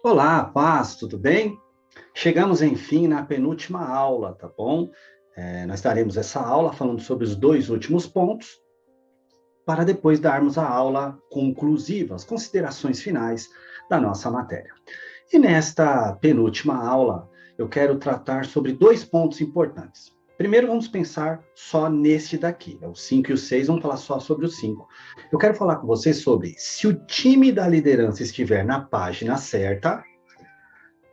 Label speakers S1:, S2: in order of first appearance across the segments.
S1: Olá, paz, tudo bem? Chegamos, enfim, na penúltima aula, tá bom? Nós daremos essa aula falando sobre os dois últimos pontos, para depois darmos a aula conclusiva, as considerações finais da nossa matéria. E nesta penúltima aula, eu quero tratar sobre dois pontos importantes. Primeiro, vamos pensar só neste daqui, o 5 e o 6, vamos falar só sobre o 5. Eu quero falar com você sobre se o time da liderança estiver na página certa,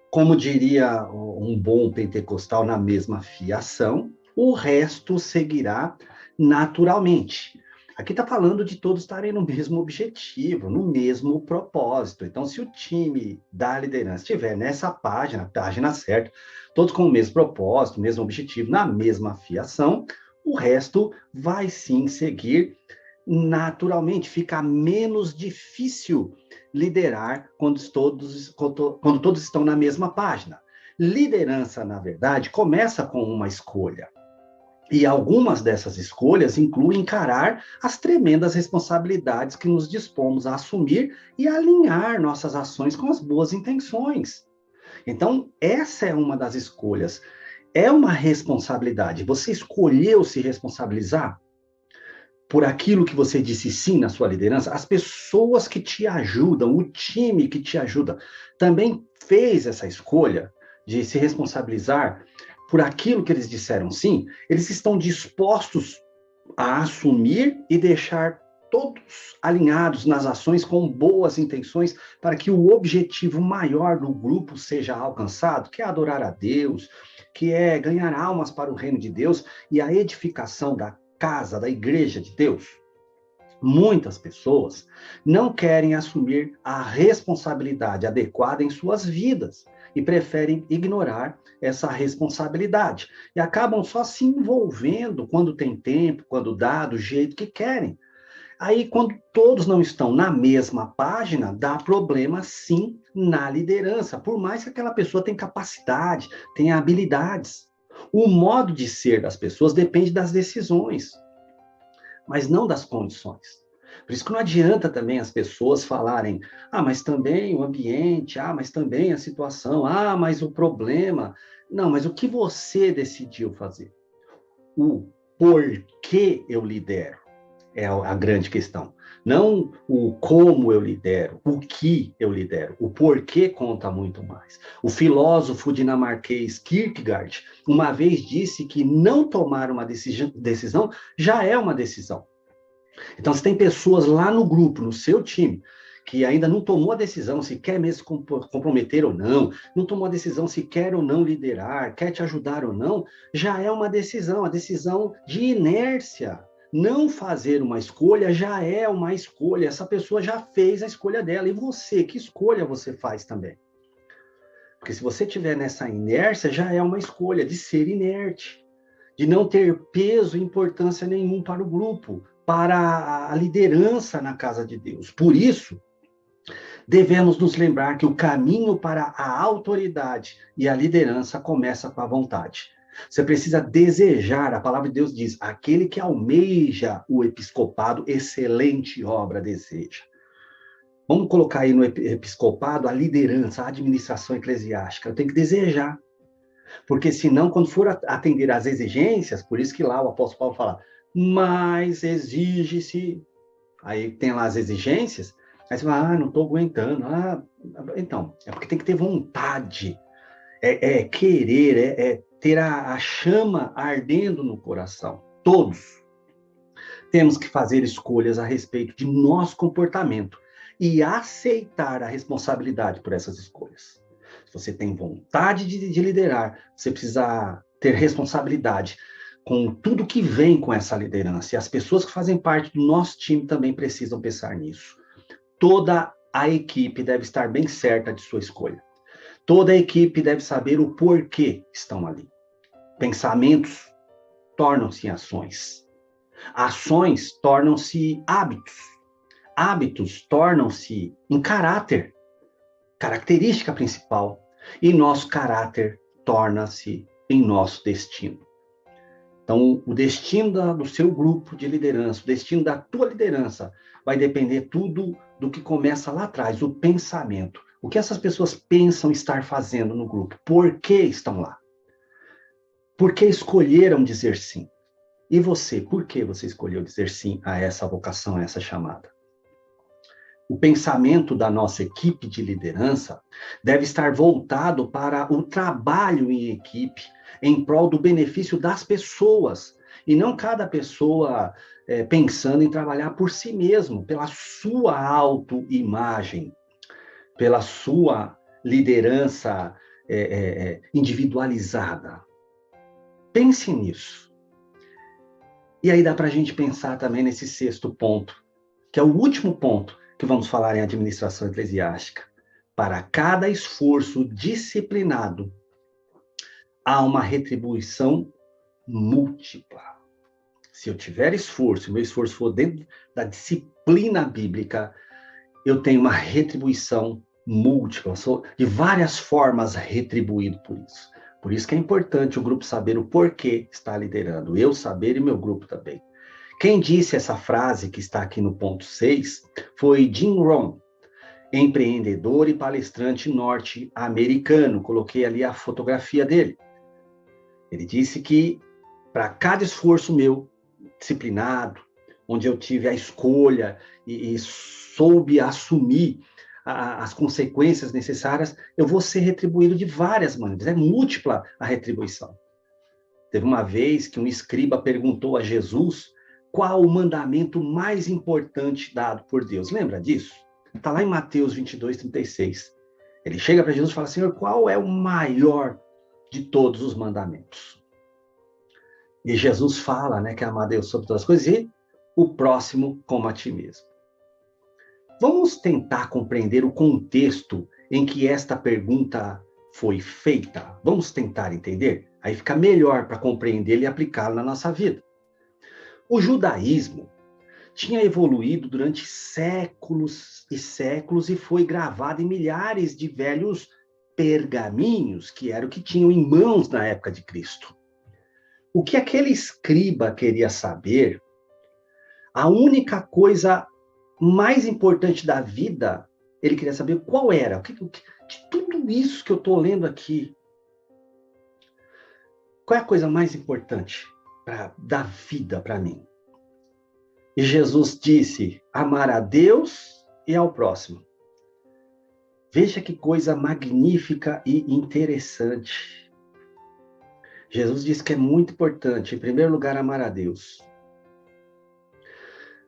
S1: como diria um bom pentecostal, na mesma fiação, o resto seguirá naturalmente. Aqui está falando de todos estarem no mesmo objetivo, no mesmo propósito. Então, se o time da liderança estiver nessa página certa, todos com o mesmo propósito, mesmo objetivo, na mesma fiação, o resto vai sim seguir naturalmente, fica menos difícil liderar quando todos estão na mesma página. Liderança, na verdade, começa com uma escolha. E algumas dessas escolhas incluem encarar as tremendas responsabilidades que nos dispomos a assumir e alinhar nossas ações com as boas intenções. Então, essa é uma das escolhas. É uma responsabilidade. Você escolheu se responsabilizar por aquilo que você disse sim na sua liderança, as pessoas que te ajudam, o time que te ajuda, também fez essa escolha de se responsabilizar por aquilo que eles disseram sim, eles estão dispostos a assumir e deixar todos alinhados nas ações com boas intenções para que o objetivo maior do grupo seja alcançado, que é adorar a Deus, que é ganhar almas para o reino de Deus e a edificação da casa, da igreja de Deus. Muitas pessoas não querem assumir a responsabilidade adequada em suas vidas e preferem ignorar essa responsabilidade e acabam só se envolvendo quando tem tempo, quando dá, do jeito que querem. Aí, quando todos não estão na mesma página, dá problema sim na liderança, por mais que aquela pessoa tenha capacidade, tenha habilidades. O modo de ser das pessoas depende das decisões, mas não das condições. Por isso que não adianta também as pessoas falarem, mas também o ambiente, mas também a situação, mas o problema. Não, mas o que você decidiu fazer? O porquê eu lidero é a grande questão. Não o como eu lidero, o que eu lidero. O porquê conta muito mais. O filósofo dinamarquês Kierkegaard uma vez disse que não tomar uma decisão já é uma decisão. Então, se tem pessoas lá no grupo, no seu time, que ainda não tomou a decisão se quer mesmo comprometer ou não tomou a decisão se quer ou não liderar, quer te ajudar ou não, já é uma decisão, a decisão de inércia. Não fazer uma escolha já é uma escolha, essa pessoa já fez a escolha dela. E você, que escolha você faz também? Porque se você estiver nessa inércia, já é uma escolha de ser inerte, de não ter peso e importância nenhum para o grupo, para a liderança na casa de Deus. Por isso, devemos nos lembrar que o caminho para a autoridade e a liderança começa com a vontade. Você precisa desejar, a palavra de Deus diz, aquele que almeja o episcopado, excelente obra deseja. Vamos colocar aí no episcopado a liderança, a administração eclesiástica. Eu tenho que desejar. Porque senão, quando for atender às exigências, por isso que lá o apóstolo Paulo fala, mas exige-se. Aí tem lá as exigências, aí você fala, não estou aguentando. Então, é porque tem que ter vontade, querer, ter a chama ardendo no coração. Todos temos que fazer escolhas a respeito de nosso comportamento e aceitar a responsabilidade por essas escolhas. Se você tem vontade de liderar, você precisa ter responsabilidade com tudo que vem com essa liderança. E as pessoas que fazem parte do nosso time também precisam pensar nisso. Toda a equipe deve estar bem certa de sua escolha. Toda a equipe deve saber o porquê estão ali. Pensamentos tornam-se em ações. Ações tornam-se hábitos. Hábitos tornam-se em caráter, característica principal. E nosso caráter torna-se em nosso destino. Então, o destino do seu grupo de liderança, o destino da tua liderança, vai depender tudo do que começa lá atrás, o pensamento. O que essas pessoas pensam estar fazendo no grupo? Por que estão lá? Por que escolheram dizer sim? E você, por que você escolheu dizer sim a essa vocação, a essa chamada? O pensamento da nossa equipe de liderança deve estar voltado para o trabalho em equipe, em prol do benefício das pessoas, e não cada pessoa pensando em trabalhar por si mesmo, pela sua autoimagem, pela sua liderança individualizada. Pense nisso. E aí dá para a gente pensar também nesse sexto ponto, que é o último ponto que vamos falar em administração eclesiástica. Para cada esforço disciplinado, há uma retribuição múltipla. Se eu tiver esforço, meu esforço for dentro da disciplina bíblica, eu tenho uma retribuição múltipla. Eu sou de várias formas retribuído por isso. Por isso que é importante o grupo saber o porquê está liderando. Eu saber e meu grupo também. Quem disse essa frase que está aqui no ponto 6 foi Jim Rohn, empreendedor e palestrante norte-americano. Coloquei ali a fotografia dele. Ele disse que para cada esforço meu, disciplinado, onde eu tive a escolha e soube assumir as consequências necessárias, eu vou ser retribuído de várias maneiras. É múltipla a retribuição. Teve uma vez que um escriba perguntou a Jesus qual o mandamento mais importante dado por Deus. Lembra disso? Está lá em Mateus 22, 36. Ele chega para Jesus e fala, Senhor, qual é o maior de todos os mandamentos? E Jesus fala, né, que é amar a Deus sobre todas as coisas e o próximo como a ti mesmo. Vamos tentar compreender o contexto em que esta pergunta foi feita. Vamos tentar entender? Aí fica melhor para compreender e aplicá-lo na nossa vida. O judaísmo tinha evoluído durante séculos e séculos e foi gravado em milhares de velhos pergaminhos, que era o que tinham em mãos na época de Cristo. O que aquele escriba queria saber, a única coisa mais importante da vida, ele queria saber qual era, de tudo isso que eu estou lendo aqui, qual é a coisa mais importante da vida para mim? E Jesus disse, amar a Deus e ao próximo. Veja que coisa magnífica e interessante. Jesus disse que é muito importante, em primeiro lugar, amar a Deus.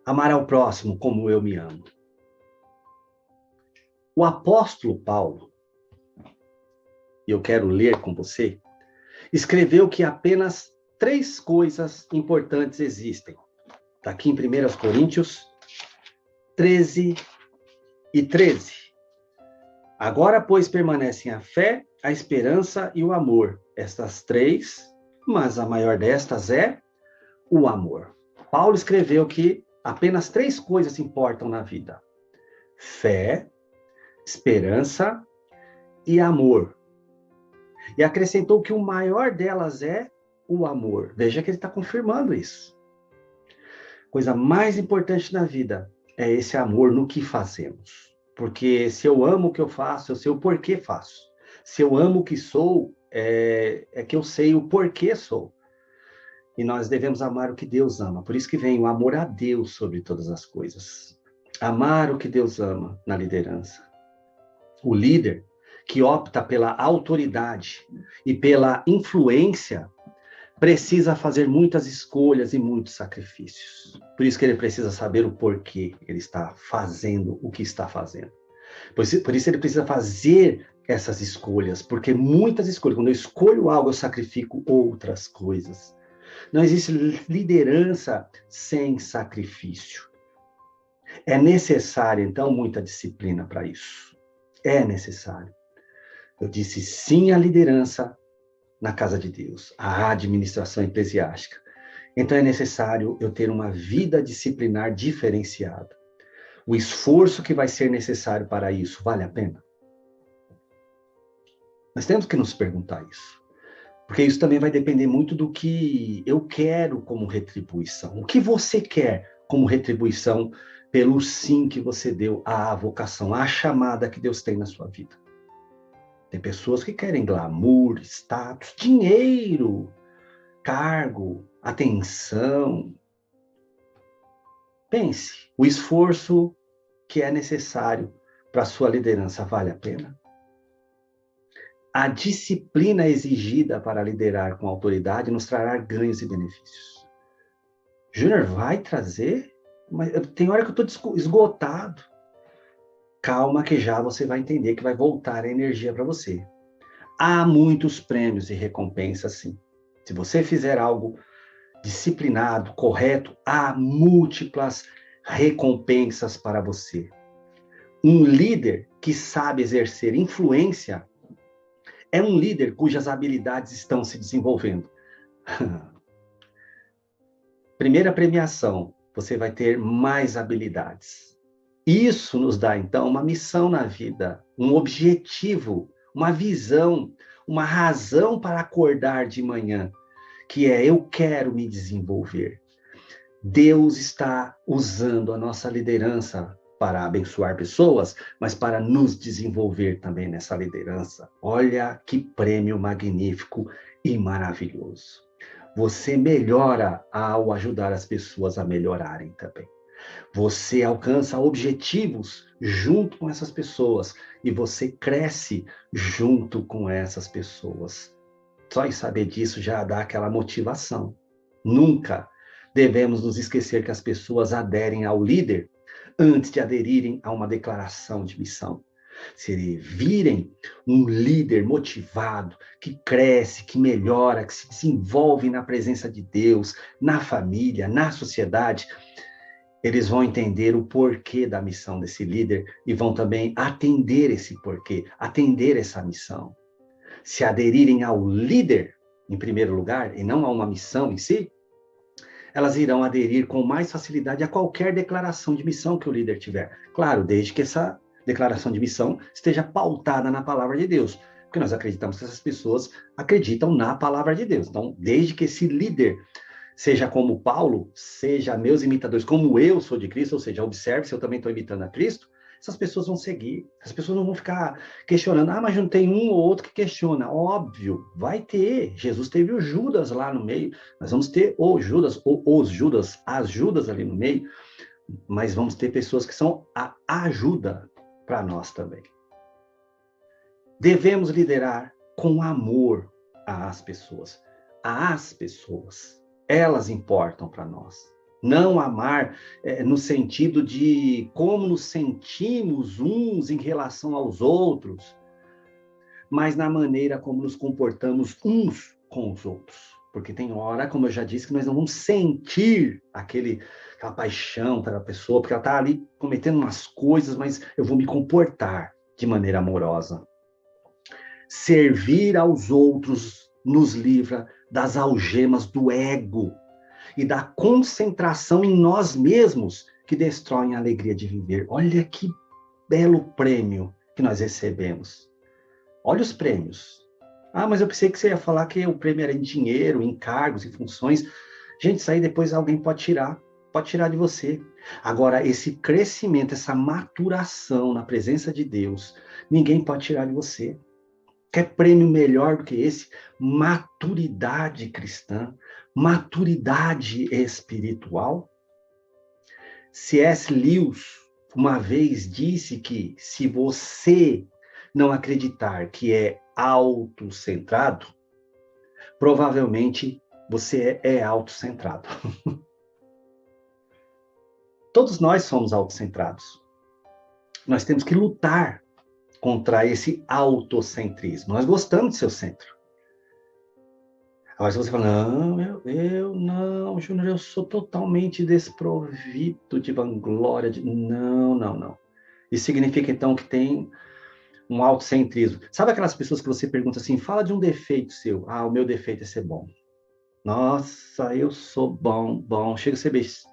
S1: Amar ao próximo como eu me amo. O apóstolo Paulo, e eu quero ler com você, escreveu que apenas 3 coisas importantes existem. Está aqui em 1 Coríntios 13 e 13. Agora, pois, permanecem a fé, a esperança e o amor. Estas 3, mas a maior destas é o amor. Paulo escreveu que apenas 3 coisas importam na vida: fé, esperança e amor. E acrescentou que o maior delas é o amor. Veja que ele está confirmando isso. Coisa mais importante na vida é esse amor no que fazemos. Porque se eu amo o que eu faço, eu sei o porquê faço. Se eu amo o que sou, é que eu sei o porquê sou. E nós devemos amar o que Deus ama. Por isso que vem o amor a Deus sobre todas as coisas. Amar o que Deus ama na liderança. O líder que opta pela autoridade e pela influência precisa fazer muitas escolhas e muitos sacrifícios. Por isso que ele precisa saber o porquê ele está fazendo o que está fazendo. Por isso ele precisa fazer essas escolhas, porque muitas escolhas, quando eu escolho algo, eu sacrifico outras coisas. Não existe liderança sem sacrifício. É necessário, então, muita disciplina para isso. É necessário. Eu disse sim à liderança na casa de Deus, à administração eclesiástica. Então é necessário eu ter uma vida disciplinar diferenciada. O esforço que vai ser necessário para isso vale a pena? Nós temos que nos perguntar isso. Porque isso também vai depender muito do que eu quero como retribuição. O que você quer como retribuição pelo sim que você deu à vocação, à chamada que Deus tem na sua vida. Tem pessoas que querem glamour, status, dinheiro, cargo, atenção. Pense, o esforço que é necessário para a sua liderança vale a pena? A disciplina exigida para liderar com autoridade nos trará ganhos e benefícios. Júnior, vai trazer? Mas tem hora que eu estou esgotado. Calma que já você vai entender que vai voltar a energia para você. Há muitos prêmios e recompensas, sim. Se você fizer algo disciplinado, correto, há múltiplas recompensas para você. Um líder que sabe exercer influência é um líder cujas habilidades estão se desenvolvendo. Primeira premiação, você vai ter mais habilidades. Isso nos dá, então, uma missão na vida, um objetivo, uma visão, uma razão para acordar de manhã, que é eu quero me desenvolver. Deus está usando a nossa liderança para abençoar pessoas, mas para nos desenvolver também nessa liderança. Olha que prêmio magnífico e maravilhoso. Você melhora ao ajudar as pessoas a melhorarem também. Você alcança objetivos junto com essas pessoas e você cresce junto com essas pessoas. Só em saber disso já dá aquela motivação. Nunca devemos nos esquecer que as pessoas aderem ao líder antes de aderirem a uma declaração de missão. Se virem um líder motivado, que cresce, que melhora, que se desenvolve na presença de Deus, na família, na sociedade, eles vão entender o porquê da missão desse líder e vão também atender esse porquê, atender essa missão. Se aderirem ao líder, em primeiro lugar, e não a uma missão em si, elas irão aderir com mais facilidade a qualquer declaração de missão que o líder tiver. Claro, desde que essa declaração de missão esteja pautada na palavra de Deus, porque nós acreditamos que essas pessoas acreditam na palavra de Deus. Então, desde que esse líder seja como Paulo, seja meus imitadores, como eu sou de Cristo, ou seja, observe se eu também estou imitando a Cristo, essas pessoas vão seguir. As pessoas não vão ficar questionando, mas não tem um ou outro que questiona. Óbvio, vai ter. Jesus teve o Judas lá no meio, nós vamos ter o Judas, ou os Judas, as Judas ali no meio, mas vamos ter pessoas que são a ajuda para nós também. Devemos liderar com amor às pessoas. As pessoas, elas importam para nós. Não amar no sentido de como nos sentimos uns em relação aos outros, mas na maneira como nos comportamos uns com os outros. Porque tem hora, como eu já disse, que nós não vamos sentir aquela paixão pela pessoa, porque ela está ali cometendo umas coisas, mas eu vou me comportar de maneira amorosa. Servir aos outros nos livra das algemas do ego e da concentração em nós mesmos que destroem a alegria de viver. Olha que belo prêmio que nós recebemos. Olha os prêmios. Ah, mas eu pensei que você ia falar que o prêmio era em dinheiro, em cargos, em funções. Gente, isso aí depois alguém pode tirar de você. Agora, esse crescimento, essa maturação na presença de Deus, ninguém pode tirar de você. Quer prêmio melhor do que esse? Maturidade cristã, maturidade espiritual. C.S. Lewis uma vez disse que se você não acreditar que é autocentrado, provavelmente você é autocentrado. Todos nós somos autocentrados. Nós temos que lutar contra esse autocentrismo. Nós gostamos de ser o centro. Agora, se você fala, não, eu não, Júnior, eu sou totalmente desprovido de vanglória. Não. Isso significa, então, que tem um autocentrismo. Sabe aquelas pessoas que você pergunta assim, fala de um defeito seu. Ah, o meu defeito é ser bom. Nossa, eu sou bom. Chega a ser besta.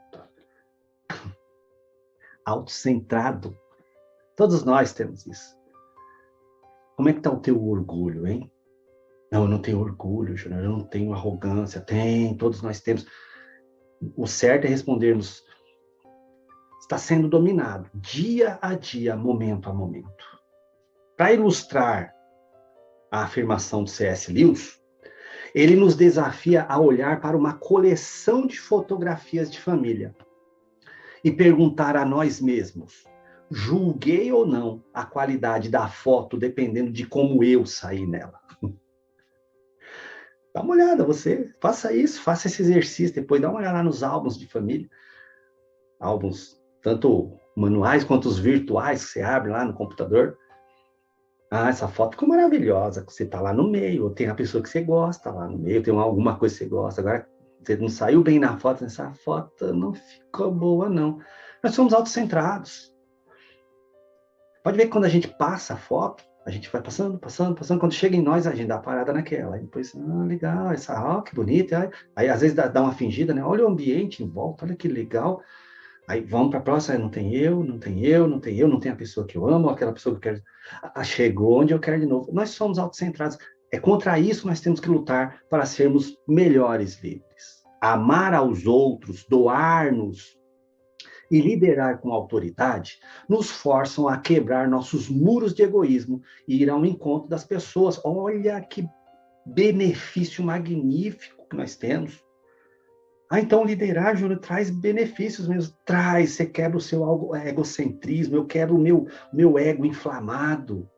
S1: Autocentrado. Todos nós temos isso. Como é que está o teu orgulho, hein? Não, eu não tenho orgulho, Júnior, eu não tenho arrogância. Todos nós temos. O certo é respondermos, está sendo dominado dia a dia, momento a momento. Para ilustrar a afirmação de C.S. Lewis, ele nos desafia a olhar para uma coleção de fotografias de família e perguntar a nós mesmos: julguei ou não a qualidade da foto dependendo de como eu saí nela? Dá uma olhada, você faça isso, faça esse exercício, depois dá uma olhada lá nos álbuns de família, álbuns tanto manuais quanto os virtuais que você abre lá no computador. Ah, essa foto ficou maravilhosa, você está lá no meio, ou tem a pessoa que você gosta lá no meio, tem alguma coisa que você gosta, agora você não saiu bem na foto, essa foto não ficou boa, não. Nós somos autocentrados. Pode ver que quando a gente passa a foto, a gente vai passando, quando chega em nós, a gente dá a parada naquela, aí depois, legal, que bonita, aí às vezes dá uma fingida, né, olha o ambiente em volta, olha que legal, aí vamos para a próxima, não tem eu, não tem a pessoa que eu amo, aquela pessoa que eu quero, chegou onde eu quero de novo. Nós somos autocentrados, é contra isso que nós temos que lutar para sermos melhores líderes. Amar aos outros, doar-nos e liderar com autoridade nos forçam a quebrar nossos muros de egoísmo e ir ao encontro das pessoas. Olha que benefício magnífico que nós temos. Então liderar, Júlio, traz benefícios mesmo. Traz, você quebra o seu egocentrismo, eu quebro o meu ego inflamado.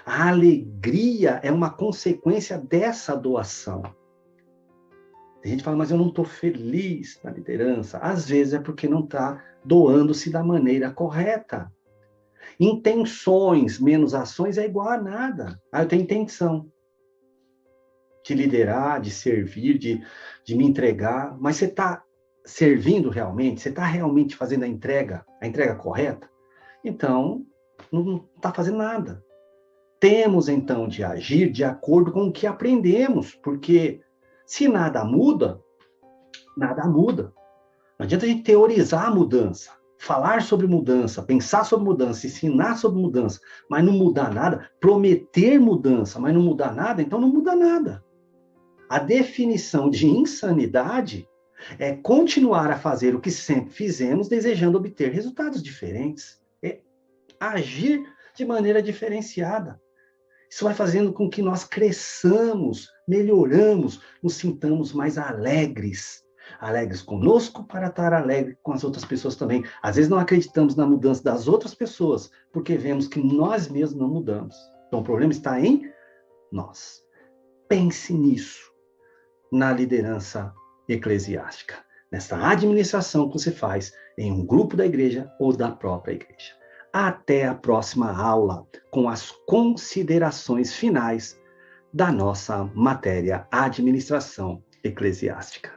S1: A alegria é uma consequência dessa doação. A gente fala, mas eu não estou feliz na liderança. Às vezes é porque não está doando-se da maneira correta. Intenções menos ações é igual a nada. Eu tenho intenção de liderar, de servir, de me entregar, mas você está servindo realmente? Você está realmente fazendo a entrega correta? Então, não está fazendo nada. Temos, então, de agir de acordo com o que aprendemos, porque se nada muda, nada muda. Não adianta a gente teorizar a mudança, falar sobre mudança, pensar sobre mudança, ensinar sobre mudança, mas não mudar nada, prometer mudança, mas não mudar nada, então não muda nada. A definição de insanidade é continuar a fazer o que sempre fizemos, desejando obter resultados diferentes. É agir de maneira diferenciada. Isso vai fazendo com que nós cresçamos, melhoramos, nos sintamos mais alegres. Alegres conosco para estar alegre com as outras pessoas também. Às vezes não acreditamos na mudança das outras pessoas, porque vemos que nós mesmos não mudamos. Então o problema está em nós. Pense nisso na liderança eclesiástica, nessa administração que você faz em um grupo da igreja ou da própria igreja. Até a próxima aula com as considerações finais da nossa matéria Administração Eclesiástica.